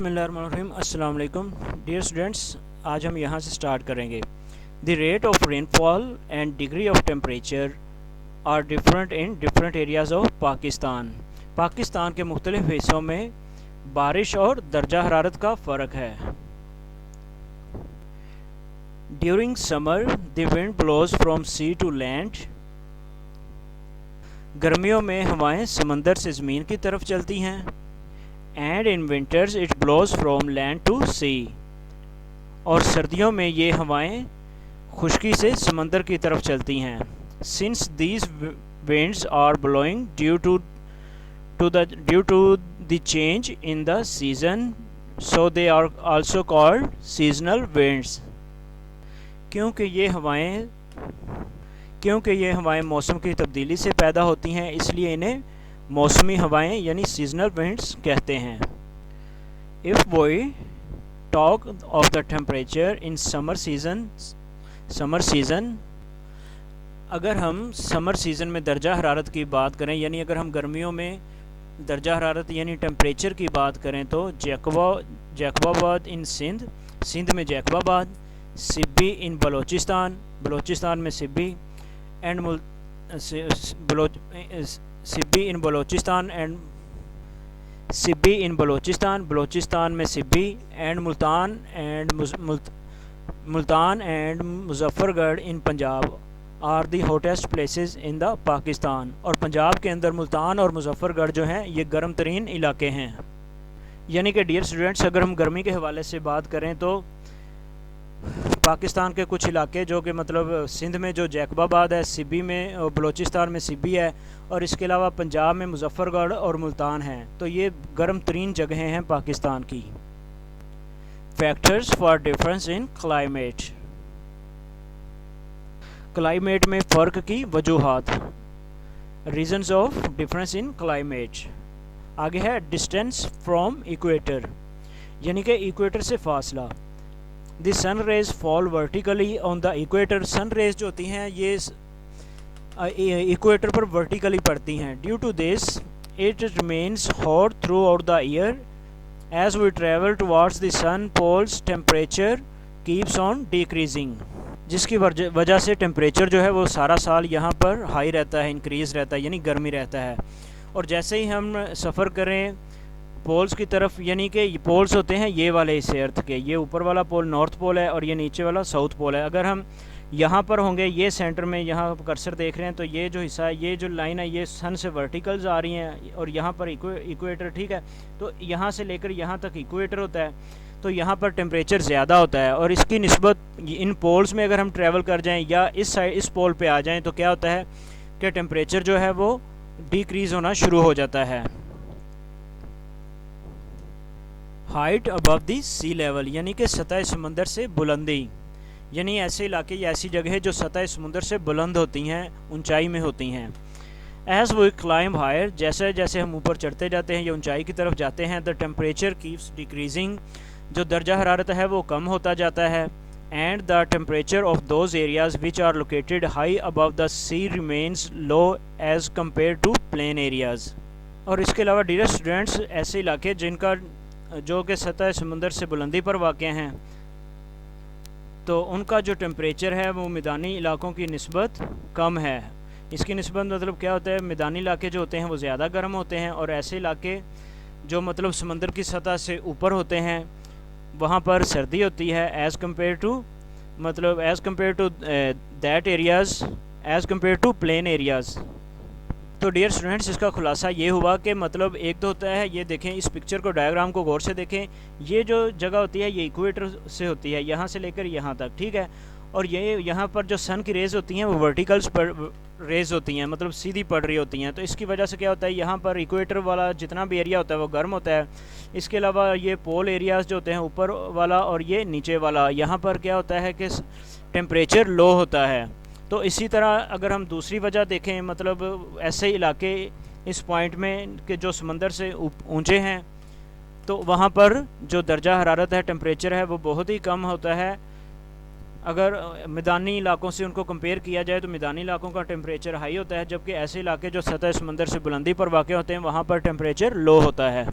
बिस्मिल्लाहिर्रहमानिर्रहीम। अस्सलाम वालेकुम डियर स्टूडेंट्स, आज हम यहाँ से स्टार्ट करेंगे। The rate of rainfall and degree of temperature are different in different areas of Pakistan. Pakistan के मुख्तलिफ हिस्सों में बारिश और दर्जा हरारत का फ़र्क है। During summer the wind blows from sea to land. गर्मियों में हवाएं समंदर से ज़मीन की तरफ चलती हैं। And in winters it blows from land to sea. और सर्दियों में ये हवाएं खुश्की से समंदर की तरफ चलती हैं। Since these winds are blowing due to the change in the season, so they are also called seasonal winds. क्योंकि ये हवाएं मौसम की तब्दीली से पैदा होती हैं, इसलिए इन्हें मौसमी हवाएं यानी सीजनल विंड्स कहते हैं। If we talk of the temperature in summer season, अगर हम समर सीज़न में दर्जा हरारत की बात करें, यानी अगर हम गर्मियों में दर्जा हरारत यानी टेम्परेचर की बात करें, तो जैकबाबाद इन सिंध में जैकबाबाद, सिब्बी इन बलोचिस्तान में सिब्बी, एंड सिब्बी इन बलोचिस्तान में Sibi, and Multan and Muzaffargarh in Punjab are the hottest places in the Pakistan. और पंजाब के अंदर मुल्तान और मुजफ्फरगढ़ जो हैं ये गर्म तरीन इलाके हैं। यानी कि डियर स्टूडेंट्स, अगर हम गर्मी के हवाले से बात करें तो पाकिस्तान के कुछ इलाके जो कि मतलब सिंध में जो जैकबाबाद है, सिब्बी में और बलोचिस्तान में सिब्बी है, और इसके अलावा पंजाब में मुजफ्फरगढ़ और मुल्तान हैं, तो ये गर्म तरीन जगहें हैं पाकिस्तान की। Factors for difference in climate में फ़र्क की वजूहात। Reasons of difference in climate. आगे है डिस्टेंस फ्रॉम इक्वेटर, यानी कि इक्वेटर से फासला। The sun rays fall vertically on the equator. Sun rays जो होती हैं ये इक्वेटर पर वर्टिकली पड़ती हैं। Due to this it remains hot throughout the year. As we travel towards the sun poles temperature keeps on decreasing, जिसकी वजह से टेम्परेचर जो है वो सारा साल यहाँ पर हाई रहता है, इंक्रीज़ रहता है, यानी गर्मी रहता है। और जैसे ही हम सफ़र करें पोल्स की तरफ, यानी कि पोल्स होते हैं ये वाले हिस्से अर्थ के, ये ऊपर वाला पोल नॉर्थ पोल है और ये नीचे वाला साउथ पोल है। अगर हम यहाँ पर होंगे, ये सेंटर में यहाँ कर्सर देख रहे हैं, तो ये जो हिस्सा है, ये जो लाइन है, ये सन से वर्टिकल्स आ रही हैं और यहाँ पर इक्वेटर, ठीक है, तो यहाँ से लेकर यहाँ तक इक्वेटर होता है, तो यहाँ पर टेम्परेचर ज़्यादा होता है। और इसकी निस्बत इन पोल्स में अगर हम ट्रैवल कर जाएँ या इस पोल पे आ जाएँ, तो क्या होता है कि टेम्परेचर जो है वो डिक्रीज़ होना शुरू हो जाता है। Height above the sea level, यानी कि सतह समंदर से बुलंदी, यानी ऐसे इलाके या ऐसी जगह जो सतह समुंदर से बुलंद होती हैं, ऊंचाई में होती हैं। एज वी क्लाइंब हायर, जैसे जैसे हम ऊपर चढ़ते जाते हैं या ऊंचाई की तरफ जाते हैं, द टेम्परेचर कीप्स डिक्रीजिंग, जो दर्जा हरारत है वो कम होता जाता है। And the temperature of those areas which are located high above the sea remains low as compare to plain areas. और इसके अलावा डियर स्टूडेंट्स, ऐसे इलाके जिनका जो कि सतह समुंदर से बुलंदी पर वाक़ हैं, तो उनका जो टेम्परेचर है वो मैदानी इलाकों की निस्बत कम है। इसकी निस्बत मतलब क्या होता है, मैदानी इलाके जो होते हैं वो ज़्यादा गर्म होते हैं, और ऐसे इलाके जो मतलब समंदर की सतह से ऊपर होते हैं वहाँ पर सर्दी होती है as compare to that areas as compare to plain areas. तो डियर स्टूडेंट्स, इसका खुलासा ये हुआ कि मतलब एक तो होता है, ये देखें इस पिक्चर को, डायग्राम को गौर से देखें, ये जो जगह होती है ये इक्वेटर से होती है, यहाँ से लेकर यहाँ तक, ठीक है, और ये यहाँ पर जो सन की रेज़ होती हैं वो वर्टिकल्स पर रेज़ होती हैं, मतलब सीधी पड़ रही होती हैं। तो इसकी वजह से क्या होता है, यहाँ पर इक्वेटर वाला जितना भी एरिया होता है वो गर्म होता है। इसके अलावा ये पोल एरियाज़ जो होते हैं ऊपर वाला और ये नीचे वाला, यहाँ पर क्या होता है कि टेम्परेचर लो होता है। तो इसी तरह अगर हम दूसरी वजह देखें, मतलब ऐसे इलाके इस पॉइंट में कि जो समंदर से ऊंचे हैं, तो वहाँ पर जो दर्जा हरारत है, टेम्परेचर है, वो बहुत ही कम होता है। अगर मैदानी इलाकों से उनको कंपेयर किया जाए तो मैदानी इलाकों का टेम्परेचर हाई होता है, जबकि ऐसे इलाके जो सतह समंदर से बुलंदी पर वाक़ होते हैं वहाँ पर टेम्परेचर लो होता है।